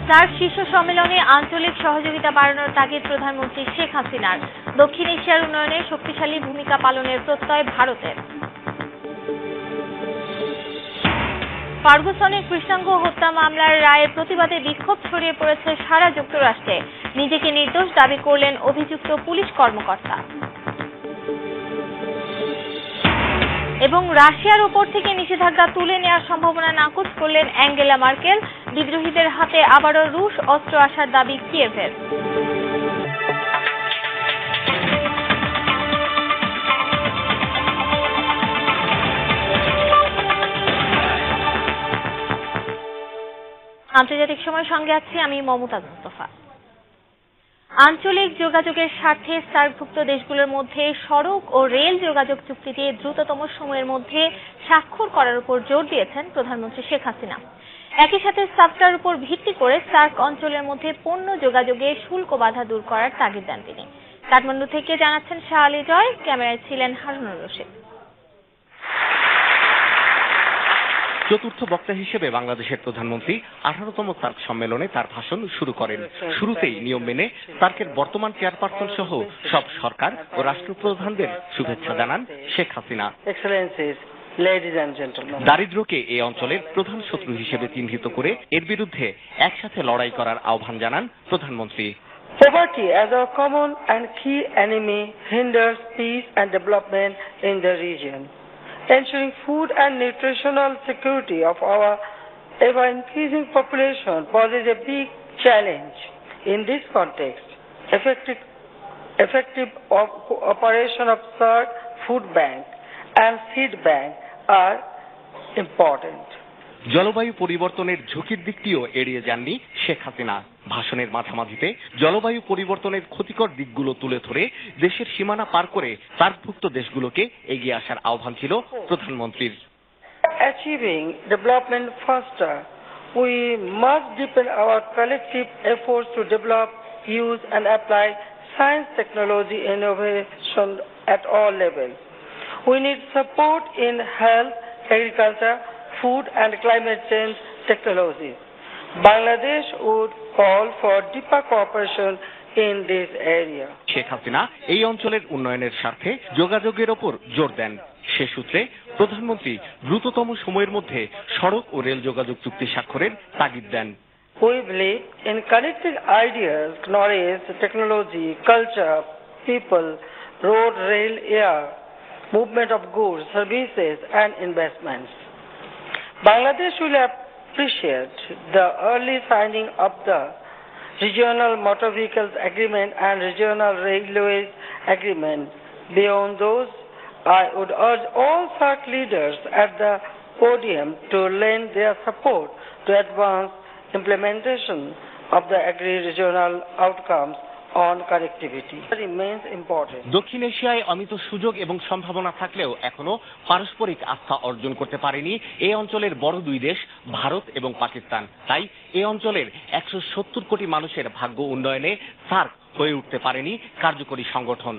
SAARC শীর্ষ সম্মেলনে আঞ্চলিক সহযোগিতা বাড়ানোর তাগিদ প্রধানমন্ত্রী শেখ হাসিনার। দক্ষিণ এশিয়ার উন্নয়নে শক্তিশালী ভূমিকা পালনের প্রত্যয় ভারতের। ফার্গুসনের কৃষ্ণাঙ্গ হত্যা মামলার রায়ের প্রতিবাদে বিক্ষোভ ছড়িয়ে পড়েছে সারা যুক্তরাষ্ট্রে। নিজেকে নির্দোষ দাবি করলেন অভিযুক্ত পুলিশ কর্মকর্তা। এবং রাশিয়ার ওপর থেকে নিষেধাজ্ঞা তুলে নেওয়ার সম্ভাবনা নাকচ করলেন অ্যাঙ্গেলা মার্কেল। বিদ্রোহীদের হাতে আবারও রুশ অস্ত্র আসার দাবি কিয়েভের। আন্তর্জাতিক সময়ের সঙ্গে আছি আমি মমতাজ মুস্তফা। আঞ্চলিক যোগাযোগের স্বার্থে সার্কভুক্ত দেশগুলোর মধ্যে সড়ক ও রেল যোগাযোগ চুক্তিতে দ্রুততম সময়ের মধ্যে স্বাক্ষর করার উপর জোর দিয়েছেন প্রধানমন্ত্রী শেখ হাসিনা। একই সাথে সাফটার উপর ভিত্তি করে সার্ক অঞ্চলের মধ্যে পণ্য যোগাযোগে শুল্ক বাধা দূর করার তাগিদ দেন তিনি। কাঠমান্ডু থেকে জানাচ্ছেন শাহ আলী জয়, ক্যামেরায় ছিলেন হারুনুর রশিদ। চতুর্থ বক্তা হিসেবে বাংলাদেশের প্রধানমন্ত্রী 18তম সার্ক সম্মেলনে তার ভাষণ শুরু করেন। শুরুতেই নিয়ম মেনে সার্কের বর্তমান চেয়ারপারসন সহ সব সরকার ও রাষ্ট্রপ্রধানদের শুভেচ্ছা জানান শেখ হাসিনা। দারিদ্র্যকে এই অঞ্চলের প্রধান শত্রু হিসেবে চিহ্নিত করে এর বিরুদ্ধে একসাথে লড়াই করার আহ্বান জানান প্রধানমন্ত্রী। Poverty as a common and key enemy hinders peace and development in the region. Ensuring food and nutritional security of our ever-increasing population poses a big challenge. In this context, effective operation of SARC food bank and seed bank are important. জলবায়ু পরিবর্তনের ঝুঁকির দিকটিও এড়িয়ে যাননি শেখ হাসিনা। ভাষণের মাঝামাঝিতে জলবায়ু পরিবর্তনের ক্ষতিকর দিকগুলো তুলে ধরে দেশের সীমানা পার করে সার্কভুক্ত দেশগুলোকে এগিয়ে আসার আহ্বান ছিল প্রধানমন্ত্রীর। Achieving development faster, we must deepen our collective efforts to develop, use and apply science, technology, innovation at all levels. We need support in health, agriculture, food and climate change technologies. Bangladesh would call for deeper cooperation in this area. Sheikh Hasina এই অঞ্চলের উন্নয়নের স্বার্থে যোগাযোগের ওপর জোর দেন। সে সূত্রে প্রধানমন্ত্রী দ্রুততম সময়ের মধ্যে সড়ক ও রেল যোগাযোগ চুক্তি স্বাক্ষরের তাগিদ দেন। We believe in connecting ideas, knowledge, technology, culture, people, road, rail, air, movement of goods, services and investments. Bangladesh will appreciate the early signing of the Regional Motor Vehicles Agreement and Regional Railways Agreement. Beyond those, I would urge all SARC leaders at the podium to lend their support to advance implementation of the agreed regional outcomes on connectivity. It remains important. দক্ষিণ এশিয়ায় অমিত সুযোগ এবং সম্ভাবনা থাকলেও এখনো পারস্পরিক আস্থা অর্জন করতে পারেনি এই অঞ্চলের বড় দুই দেশ ভারত এবং পাকিস্তান। তাই এই অঞ্চলের 170 কোটি মানুষের ভাগ্য উন্নয়নে সার্ক হয়ে উঠতে পারেনি কার্যকরী সংগঠন।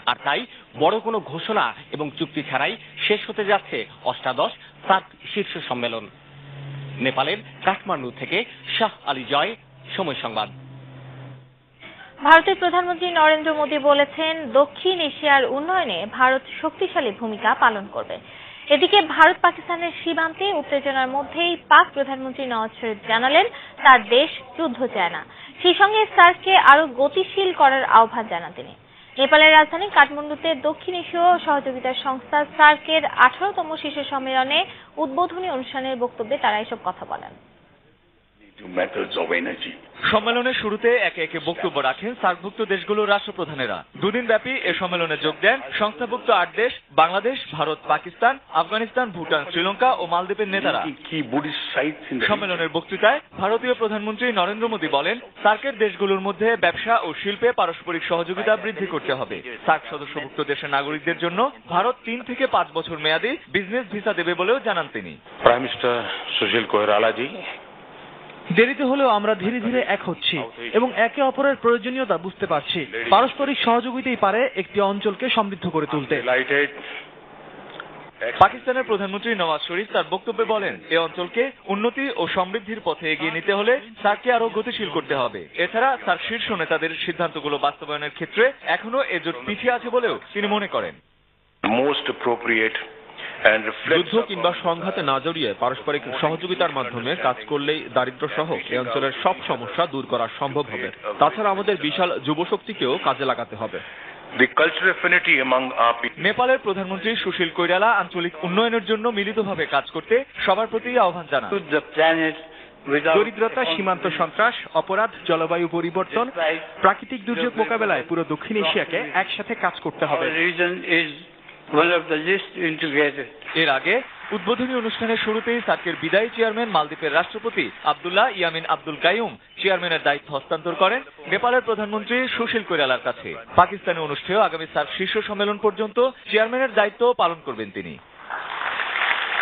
আর তাই বড় কোনো ঘোষণা এবং চুক্তি ছাড়াই শেষ হতে যাচ্ছে অষ্টাদশ সার্ক শীর্ষ সম্মেলন। নেপালের কাঠমান্ডু থেকে শাহ আলী জয়, সময় সংবাদ। ভারতের প্রধানমন্ত্রী নরেন্দ্র মোদী বলেছেন, দক্ষিণ এশিয়ার উন্নয়নে ভারত শক্তিশালী ভূমিকা পালন করবে। এদিকে ভারত পাকিস্তানের সীমান্তে উত্তেজনার মধ্যেই পাক প্রধানমন্ত্রী নওয়াজ শরীফ জানালেন তার দেশ যুদ্ধ চায় না। সেই সঙ্গে সার্ককে আরো গতিশীল করার আহ্বান জানান তিনি। নেপালের রাজধানী কাঠমান্ডুতে দক্ষিণ এশীয় সহযোগিতা সংস্থা সার্কের 18তম শীর্ষ সম্মেলনে উদ্বোধনী অনুষ্ঠানের বক্তব্যে তারা এসব কথা বলেন। সম্মেলনের শুরুতে একে একে বক্তব্য রাখেন সার্কভুক্ত দেশগুলোর রাষ্ট্রপ্রধানেরা। দুদিন ব্যাপী এ সম্মেলনে যোগ দেন সংস্থাভুক্ত 8 দেশ বাংলাদেশ, ভারত, পাকিস্তান, আফগানিস্তান, ভুটান, শ্রীলঙ্কা ও মালদ্বীপের নেতারা। সম্মেলনের বক্তৃতায় ভারতীয় প্রধানমন্ত্রী নরেন্দ্র মোদী বলেন, সার্কের দেশগুলোর মধ্যে ব্যবসা ও শিল্পে পারস্পরিক সহযোগিতা বৃদ্ধি করতে হবে। সার্ক সদস্যভুক্ত দেশের নাগরিকদের জন্য ভারত 3 থেকে 5 বছর মেয়াদী বিজনেস ভিসা দেবে বলেও জানান তিনি। প্রাইম মিনিস্টার সুশীল কোইরালাজি, দেরিতে হলেও আমরা ধীরে ধীরে এক হচ্ছি এবং একে অপরের প্রয়োজনীয়তা বুঝতে পারছি। পারস্পরিক সহযোগিতাই পারে একটি অঞ্চলকে সমৃদ্ধ করে তুলতে। পাকিস্তানের প্রধানমন্ত্রী নওয়াজ শরীফ তার বক্তব্যে বলেন, এ অঞ্চলকে উন্নতি ও সমৃদ্ধির পথে এগিয়ে নিতে হলে সার্ককে আরো গতিশীল করতে হবে। এছাড়া সার্ক শীর্ষ নেতাদের সিদ্ধান্তগুলো বাস্তবায়নের ক্ষেত্রে এখনো এ জোট পিছিয়ে আছে বলেও তিনি মনে করেন। যুদ্ধ কিংবা সংঘাতে না জড়িয়ে পারস্পরিক সহযোগিতার মাধ্যমে কাজ করলেই দারিদ্র্য সহ এই অঞ্চলের সব সমস্যা দূর করা সম্ভব হবে। তাছাড়া আমাদের বিশাল যুবশক্তিকেও কাজে লাগাতে হবে। নেপালের প্রধানমন্ত্রী সুশীল কৈরালা আঞ্চলিক উন্নয়নের জন্য মিলিতভাবে কাজ করতে সবার প্রতি আহ্বান জানান। দরিদ্রতা, সীমান্ত সন্ত্রাস, অপরাধ, জলবায়ু পরিবর্তন, প্রাকৃতিক দুর্যোগ মোকাবেলায় পুরো দক্ষিণ এশিয়াকে একসাথে কাজ করতে হবে। এর আগে উদ্বোধনী অনুষ্ঠানের শুরুতেই সার্কের বিদায়ী চেয়ারম্যান মালদ্বীপের রাষ্ট্রপতি আব্দুল্লাহ ইয়ামিন আব্দুল কাইয়ুম চেয়ারম্যানের দায়িত্ব হস্তান্তর করেন নেপালের প্রধানমন্ত্রী সুশীল কৈরালার কাছে। পাকিস্তানে অনুষ্ঠেয় আগামী সার্ক শীর্ষ সম্মেলন পর্যন্ত চেয়ারম্যানের দায়িত্ব পালন করবেন তিনি।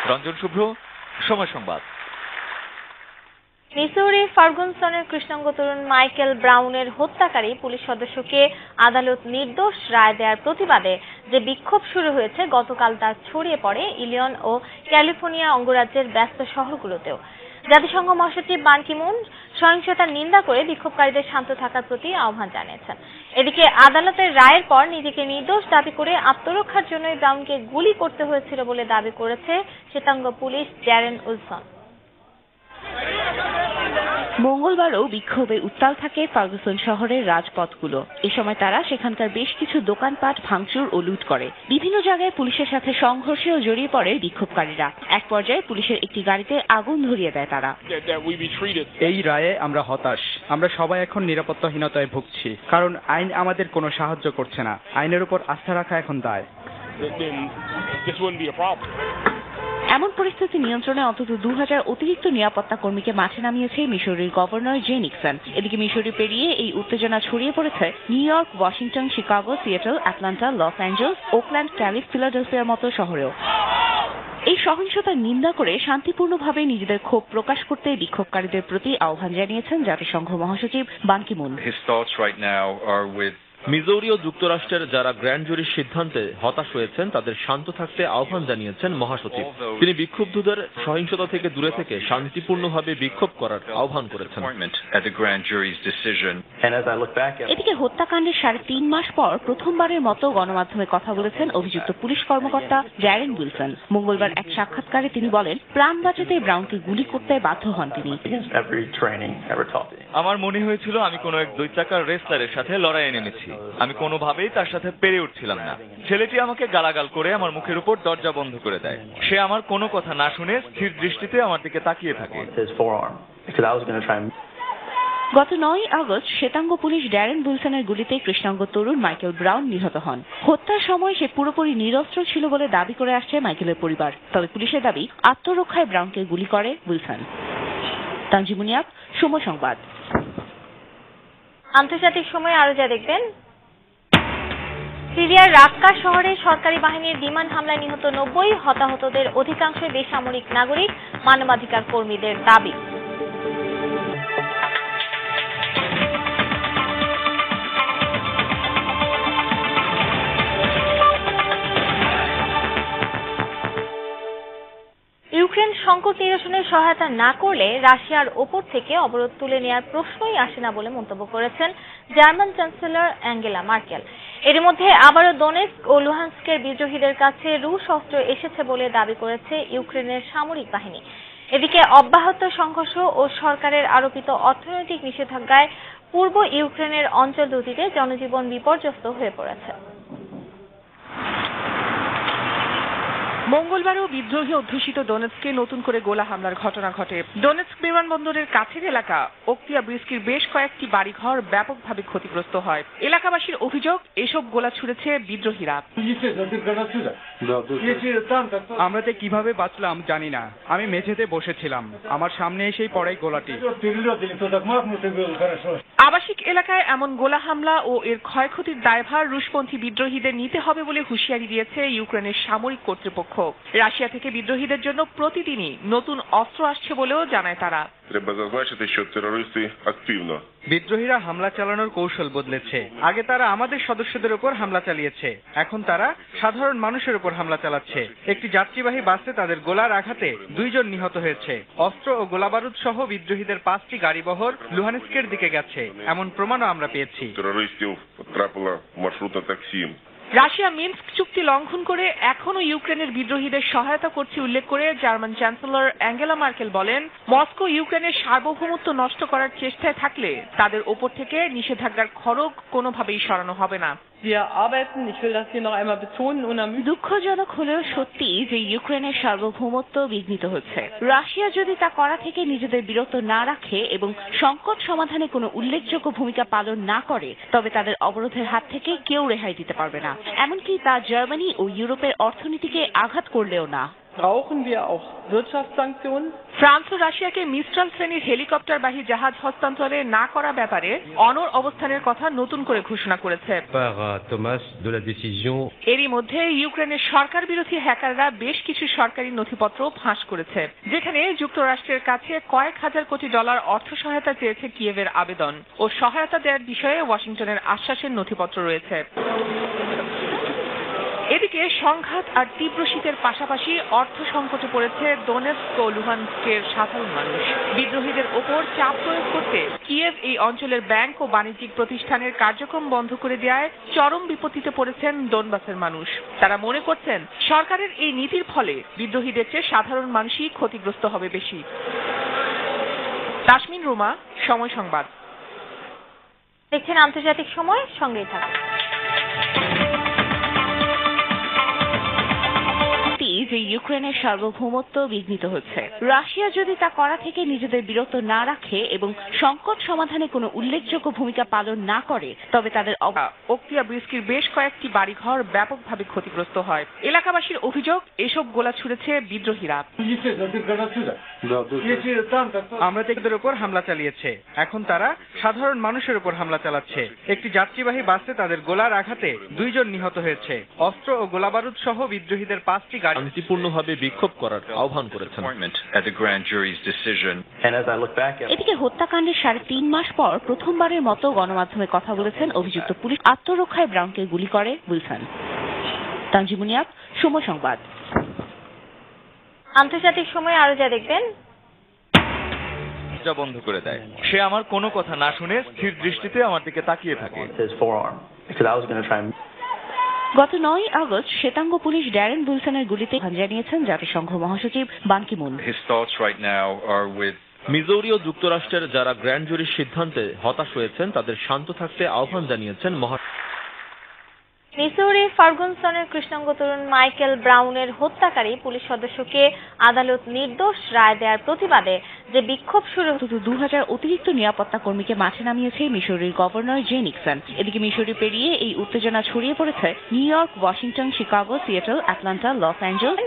রঞ্জন শুভ্র, সময় সংবাদ। মিসৌরি ফার্গুসনের কৃষ্ণাঙ্গ তরুণ মাইকেল ব্রাউনের হত্যাকারী পুলিশ সদস্যকে আদালত নির্দোষ রায় দেওয়ার প্রতিবাদে যে বিক্ষোভ শুরু হয়েছে গতকাল তা ছড়িয়ে পড়ে ইলিনয় ও ক্যালিফোর্নিয়া অঙ্গরাজ্যের ব্যস্ত শহরগুলোতেও। জাতিসংঘ মহাসচিব বান কি মুন সহিংসতার নিন্দা করে বিক্ষোভকারীদের শান্ত থাকার প্রতি আহ্বান জানিয়েছেন। এদিকে আদালতের রায়ের পর নিজেকে নির্দোষ দাবি করে আত্মরক্ষার জন্যই ব্রাউনকে গুলি করতে হয়েছিল বলে দাবি করেছে শ্বেতাঙ্গ পুলিশ ড্যারেন উইলসন। মঙ্গলবারও বিক্ষোভে উত্তাল থাকে ফার্গুসন শহরের রাজপথগুলো। এ সময় তারা সেখানকার বেশ কিছু দোকানপাট ভাঙচুর ও লুট করে। বিভিন্ন জায়গায় পুলিশের সাথে সংঘর্ষেও জড়িয়ে পড়ে বিক্ষোভকারীরা। এক পর্যায়ে পুলিশের একটি গাড়িতে আগুন ধরিয়ে দেয় তারা। এই রায়ে আমরা হতাশ। আমরা সবাই এখন নিরাপত্তাহীনতায় ভুগছি, কারণ আইন আমাদের কোনো সাহায্য করছে না। আইনের উপর আস্থা রাখা এখন দায়। এমন পরিস্থিতি নিয়ন্ত্রণে অন্তত 2000 অতিরিক্ত নিরাপত্তা কর্মীকে মাঠে নামিয়েছে মিসৌরির গভর্নর জে নিক্সন। এদিকে মিসৌরি পেরিয়ে এই উত্তেজনা ছড়িয়ে পড়েছে New York, Washington, Chicago, Seattle, Atlanta, Los Angeles, Oakland, Calif, ফিলাডেলফিয়ার মতো শহরেও। এই সহিংসতার নিন্দা করে শান্তিপূর্ণভাবে নিজেদের ক্ষোভ প্রকাশ করতে বিক্ষোভকারীদের প্রতি আহ্বান জানিয়েছেন জাতিসংঘ মহাসচিব বান কি মুন। মিজৌরি ও যুক্তরাষ্ট্রের যারা গ্র্যান্ড জুরির সিদ্ধান্তে হতাশ হয়েছেন তাদের শান্ত থাকতে আহ্বান জানিয়েছেন মহাসচিব। তিনি বিক্ষুব্ধদের সহিংসতা থেকে দূরে থেকে শান্তিপূর্ণভাবে বিক্ষোভ করার আহ্বান করেছেন। এদিকে হত্যাকাণ্ডের 3.5 মাস পর প্রথমবারের মতো গণমাধ্যমে কথা বলেছেন অভিযুক্ত পুলিশ কর্মকর্তা ড্যারেন উইলসন। মঙ্গলবার এক সাক্ষাৎকারে তিনি বলেন, প্রাণ বাঁচাতে ব্রাউনকে গুলি করতে বাধ্য হন তিনি। আমার মনে হয়েছিল আমি কোনো এক 2 চাকার রেসলারের সাথে লড়াইয়ে নেমেছি। আমি কোনোভাবেই তার সাথে পেরে উঠছিলাম না। ছেলেটি আমাকে গালাগাল করে আমার মুখের উপর দরজা বন্ধ করে দেয়। সে আমার কোনো কথা না শুনে স্থির দৃষ্টিতে আমার দিকে তাকিয়ে থাকে। গত 9 আগস্ট শ্বেতাঙ্গ পুলিশ ড্যারেন উইলসনের গুলিতে কৃষ্ণাঙ্গ তরুণ মাইকেল ব্রাউন নিহত হন। হত্যার সময় সে পুরোপুরি নিরস্ত্র ছিল বলে দাবি করে আসছে মাইকেলের পরিবার। তবে পুলিশের দাবি আত্মরক্ষায় ব্রাউনকে গুলি করে উইলসন। তানজিমুনিয়াপ, সময় সংবাদ। আন্তর্জাতিক সময় আরো যা দেখবেন, সিরিয়ার রাক্কা শহরে সরকারি বাহিনীর বিমান হামলায় নিহত 90, হতাহতদের অধিকাংশই বেসামরিক নাগরিক, মানবাধিকার কর্মীদের দাবি। ইউক্রেন সংকট নিরসনে সহায়তা না করলে রাশিয়ার ওপর থেকে অবরোধ তুলে নেওয়ার প্রশ্নই আসে না বলে মন্তব্য করেছেন জার্মান চ্যান্সেলর অ্যাঙ্গেলা মার্কেল। এর মধ্যে আবারও দোনেৎস্ক ও লুহান্স্কের বিদ্রোহীদের কাছে রুশ অস্ত্র এসেছে বলে দাবি করেছে ইউক্রেনের সামরিক বাহিনী। এদিকে অব্যাহত সংঘর্ষ ও সরকারের আরোপিত অর্থনৈতিক নিষেধাজ্ঞায় পূর্ব ইউক্রেনের অঞ্চল দুটিতে জনজীবন বিপর্যস্ত হয়ে পড়েছে। মঙ্গলবারও বিদ্রোহী অধ্যুষিত ডোনেৎস্কে নতুন করে গোলা হামলার ঘটনা ঘটে। ডোনেৎস্ক বিমানবন্দরের কাছের এলাকা ওকতিয়া ব্রিস্কির বেশ কয়েকটি বাড়িঘর ব্যাপকভাবে ক্ষতিগ্রস্ত হয়। এলাকাবাসীর অভিযোগ, এসব গোলা ছুড়েছে বিদ্রোহীরা। আমরা তো কিভাবে বাঁচলাম জানি না। আমি মেঝেতে বসেছিলাম, আমার সামনে এসেই পড়ে গোলাটি। আবাসিক এলাকায় এমন গোলা হামলা ও এর ক্ষয়ক্ষতির দায়ভার রুশপন্থী বিদ্রোহীদের নিতে হবে বলে হুঁশিয়ারি দিয়েছে ইউক্রেনের সামরিক কর্তৃপক্ষ। লক্ষ্য। রাশিয়া থেকে বিদ্রোহীদের জন্য প্রতিদিনই নতুন অস্ত্র আসছে বলেও জানায় তারা। Треба зазначити, що терористи активно বিদ্রোহীরা হামলা চালানোর কৌশল বদলেছে। আগে তারা আমাদের সদস্যদের উপর হামলা চালিয়েছে, এখন তারা সাধারণ মানুষের উপর হামলা চালাচ্ছে। একটি যাত্রীবাহী বাসে তাদের গোলার আঘাতে 2 জন নিহত হয়েছে। অস্ত্র ও গোলাবারুদ সহ বিদ্রোহীদের 5টি গাড়িবহর লুহানস্কের দিকে গেছে, এমন প্রমাণও আমরা পেয়েছি। терористів потрапило в маршрутне таксі. রাশিয়া মিনস্ক চুক্তি লঙ্ঘন করে এখনও ইউক্রেনের বিদ্রোহীদের সহায়তা করছে উল্লেখ করে জার্মান চ্যান্সেলর অ্যাঙ্গেলা মার্কেল বলেন, মস্কো ইউক্রেনের সার্বভৌমত্ব নষ্ট করার চেষ্টায় থাকলে তাদের ওপর থেকে নিষেধাজ্ঞার খড়গ কোনোভাবেই সরানো হবে না। দুঃখজনক হলেও সত্যি যে ইউক্রেনের সার্বভৌমত্ব বিঘ্নিত হচ্ছে। রাশিয়া যদি তা করা থেকে নিজেদের বিরত না রাখে এবং সংকট সমাধানে কোনো উল্লেখযোগ্য ভূমিকা পালন না করে, তবে তাদের অবরোধের হাত থেকে কেউ রেহাই দিতে পারবে না, এমনকি তা জার্মানি ও ইউরোপের অর্থনীতিকে আঘাত করলেও না। ফ্রান্স ও রাশিয়াকে মিস্ট্রাল শ্রেণীর হেলিকপ্টারবাহী জাহাজ হস্তান্তরে না করা ব্যাপারে অনড় অবস্থানের কথা নতুন করে ঘোষণা করেছে। এরই মধ্যে ইউক্রেনের সরকার বিরোধী হ্যাকাররা বেশ কিছু সরকারি নথিপত্র ফাঁস করেছে, যেখানে যুক্তরাষ্ট্রের কাছে কয়েক হাজার কোটি ডলার অর্থ সহায়তা চেয়েছে কিয়েভের আবেদন ও সহায়তা দেওয়ার বিষয়ে ওয়াশিংটনের আশ্বাসের নথিপত্র রয়েছে। এদিকে সংঘাত আর তীব্র শীতের পাশাপাশি অর্থ সংকটে পড়েছে দোনেৎস্ক ও লুহানস্কের সাধারণ মানুষ। বিদ্রোহীদের ওপর চাপ প্রয়োগ করতে কিয়েভ এই অঞ্চলের ব্যাংক ও বাণিজ্যিক প্রতিষ্ঠানের কার্যক্রম বন্ধ করে দেওয়ায় চরম বিপত্তিতে পড়েছেন ডোনবাসের মানুষ। তারা মনে করছেন সরকারের এই নীতির ফলে বিদ্রোহীদের চেয়ে সাধারণ মানুষই ক্ষতিগ্রস্ত হবে বেশি। তাসমিন রুমা, সময় সংবাদ। দেখছেন আন্তর্জাতিক সময়, সঙ্গেই থাকুন। যে ইউক্রেনের সার্বভৌমত্ব বিঘ্নিত হচ্ছে। রাশিয়া যদি তা করা থেকে নিজেদের বিরত না রাখে এবং সংকট সমাধানে কোনো উল্লেখযোগ্য ভূমিকা পালন না করে, তবে তাদের ওক্তিয়া ব্রিস্কির বেশ কয়েকটি বাড়িঘর ব্যাপকভাবে ক্ষতিগ্রস্ত হয়। এলাকাবাসীর অভিযোগ, এসব গোলা ছুড়েছে বিদ্রোহীরা। আমরা তাদের উপর হামলা চালিয়েছে, এখন তারা সাধারণ মানুষের উপর হামলা চালাচ্ছে। একটি যাত্রীবাহী বাসে তাদের গোলার আঘাতে 2 জন নিহত হয়েছে। অস্ত্র ও গোলাবারুদ সহ বিদ্রোহীদের 5টি গাড়ি শান্তিপূর্ণভাবে বিক্ষোভ করার আহ্বান করেছেন। এদিকে হত্যাকাণ্ডের 3.5 মাস পর প্রথমবারের মতো গণমাধ্যমে কথা বলেছেন অভিযুক্ত পুলিশ। আত্মরক্ষায় ব্রাউনকে গুলি করে উইলসন। তানজিমুনিয়াব, সময় সংবাদ। আন্তর্জাতিক সময় আরো যা দেখবেন, বন্ধ করে দেয়। সে আমার কোনো কথা না শুনে স্থির দৃষ্টিতে আমার দিকে তাকিয়ে থাকে। গত 9 আগস্ট শ্বেতাঙ্গ পুলিশ ড্যারেন উইলসনের গুলিতে জানিয়েছেন জাতিসংঘ মহাসচিব বান কি মুন। মিজৌরি ও যুক্তরাষ্ট্রের যারা গ্র্যান্ড জুরির সিদ্ধান্তে হতাশ হয়েছেন তাদের শান্ত থাকতে আহ্বান জানিয়েছেন মিসৌরি ফার্গুসনের কৃষ্ণাঙ্গ তরুণ মাইকেল ব্রাউনের হত্যাকারী পুলিশ সদস্যকে আদালত নির্দোষ রায় দেওয়ার প্রতিবাদে যে বিক্ষোভ শুরু 2000 অতিরিক্ত নিরাপত্তা কর্মীকে মাঠে নামিয়েছে মিসৌরির গভর্নর জে নিক্সন। এদিকে মিসৌরি পেরিয়ে এই উত্তেজনা ছড়িয়ে পড়েছে New York, Washington, Chicago, Seattle, Atlanta, Los Angeles.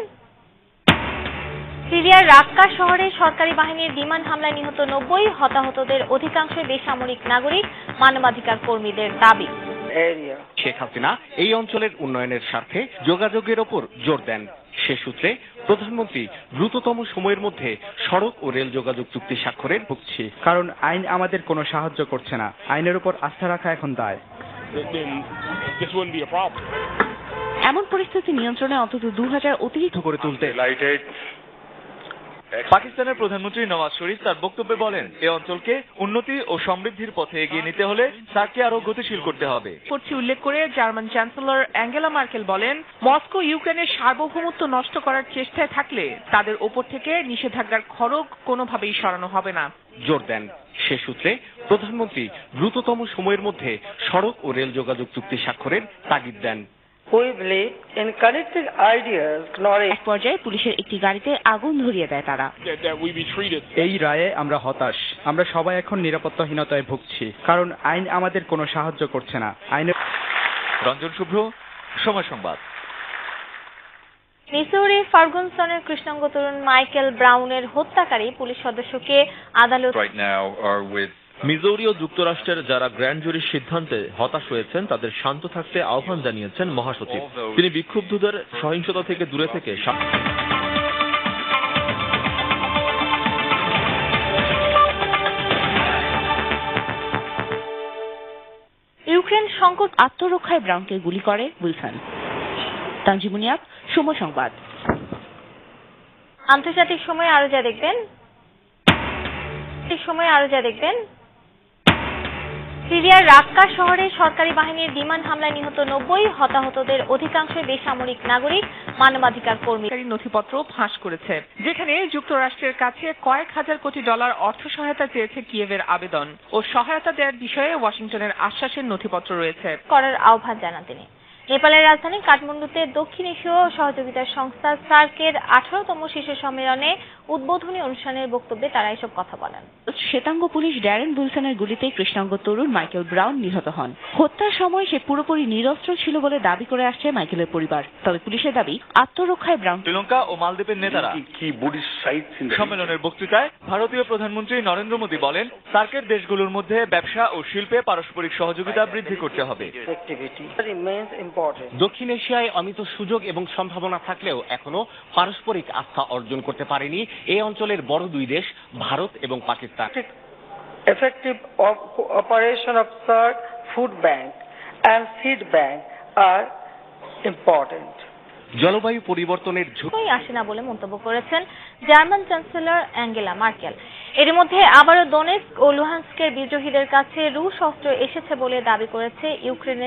সিরিয়ার রাক্কা শহরে সরকারি বাহিনীর বিমান হামলায় নিহত 90, হতাহতদের অধিকাংশই বেসামরিক নাগরিক, মানবাধিকার কর্মীদের দাবি। শেখ হাসিনা এই অঞ্চলের উন্নয়নের স্বার্থে যোগাযোগের ওপর জোর দেন। সে সূত্রে প্রধানমন্ত্রী দ্রুততম সময়ের মধ্যে সড়ক ও রেল যোগাযোগ চুক্তি স্বাক্ষরের ভুগছি, কারণ আইন আমাদের কোনো সাহায্য করছে না। আইনের উপর আস্থা রাখা এখন দায়। এমন পরিস্থিতি নিয়ন্ত্রণে অন্তত 2000 অতিরিক্ত করে তুলতে পাকিস্তানের প্রধানমন্ত্রী নওয়াজ শরীফ তার বক্তব্যে বলেন, এই অঞ্চলকে উন্নতি ও সমৃদ্ধির পথে এগিয়ে নিতে হলে তাকে আরো গতিশীল করতে হবে। উল্লেখ করে জার্মান চ্যান্সেলর অ্যাঙ্গেলা মার্কেল বলেন, মস্কো ইউক্রেনের সার্বভৌমত্ব নষ্ট করার চেষ্টায় থাকলে তাদের ওপর থেকে নিষেধাজ্ঞার খড়গ কোনোভাবেই সরানো হবে না। জোর দেন। সে সূত্রে প্রধানমন্ত্রী দ্রুততম সময়ের মধ্যে সড়ক ও রেল যোগাযোগ চুক্তি স্বাক্ষরের তাগিদ দেন। এক পর্যায়ে পুলিশের একটি গাড়িতে আগুন ধরিয়ে দেয় তারা। এই রায়ে আমরা হতাশ। আমরা সবাই এখন নিরাপত্তাহীনতায় ভুগছি, কারণ আইন আমাদের কোনো সাহায্য করছে না। আইনের রঞ্জন শুভ্র, সময় সংবাদ। মিসৌরি ফার্গুসনের কৃষ্ণাঙ্গ তরুণ মাইকেল ব্রাউনের হত্যাকারী পুলিশ সদস্যকে আদালত মিজৌরি ও যুক্তরাষ্ট্রের যারা গ্র্যান্ড জুরির সিদ্ধান্তে হতাশ হয়েছেন তাদের শান্ত থাকতে আহ্বান জানিয়েছেন মহাসচিব। তিনি বিক্ষুব্ধদের সহিংসতা থেকে দূরে থেকে ইউক্রেন সংকট আত্মরক্ষায় ব্রাউনকে গুলি করে উইলসন। তানজিমুনিয়াত, সময় সংবাদ। আন্তর্জাতিক সময়ে আরো যা দেখবেন সিরিয়ার রাক্কা শহরে সরকারি বাহিনীর বিমান হামলায় নিহত 90, হতাহতদের অধিকাংশই বেসামরিক নাগরিক, মানবাধিকার কর্মী। নথিপত্র ফাঁস করেছে, যেখানে যুক্তরাষ্ট্রের কাছে কয়েক হাজার কোটি ডলার অর্থ সহায়তা চেয়েছে কিয়েভের আবেদন ও সহায়তা দেওয়ার বিষয়ে ওয়াশিংটনের আশ্বাসের নথিপত্র রয়েছে করার আহ্বান জানান তিনি। নেপালের রাজধানী কাঠমান্ডুতে দক্ষিণ এশীয় সহযোগিতা সংস্থা সার্কের 18তম শীর্ষ সম্মেলনে উদ্বোধনী অনুষ্ঠানের বক্তব্যে তারা এসব কথা বলেন। শ্বেতাঙ্গ পুলিশ ড্যারেন উইলসনের গুলিতে কৃষ্ণাঙ্গ তরুণ মাইকেল ব্রাউন নিহত হন। হত্যার সময় সে পুরোপুরি নিরস্ত্র ছিল বলে দাবি করে আসছে মাইকেলের পরিবার। তবে পুলিশের দাবি, আত্মরক্ষায় ব্রাউন। শ্রীলঙ্কা ও মালদ্বীপের নেতারা সম্মেলনের বক্তৃতায় ভারতীয় প্রধানমন্ত্রী নরেন্দ্র মোদী বলেন, সার্কের দেশগুলোর মধ্যে ব্যবসা ও শিল্পে পারস্পরিক সহযোগিতা বৃদ্ধি করতে হবে। দক্ষিণ এশিয়ায় অমিত সুযোগ এবং সম্ভাবনা থাকলেও এখনো পারস্পরিক আস্থা অর্জন করতে পারেনি এই অঞ্চলের বড় দুই দেশ ভারত এবং Pakistan. Effective operation of SAARC, Food Bank and Seed Bank are important. জলবায়ু পরিবর্তনের ঝুঁকি আসে না বলে মন্তব্য করেছেন জার্মান চ্যান্সেলর অ্যাঙ্গেলা মার্কেল। এর মধ্যে আবারও দোনেৎস্ক ও লুহানস্কের বিদ্রোহীদের কাছে রুশ অস্ত্র এসেছে বলে দাবি করেছে ইউক্রেনের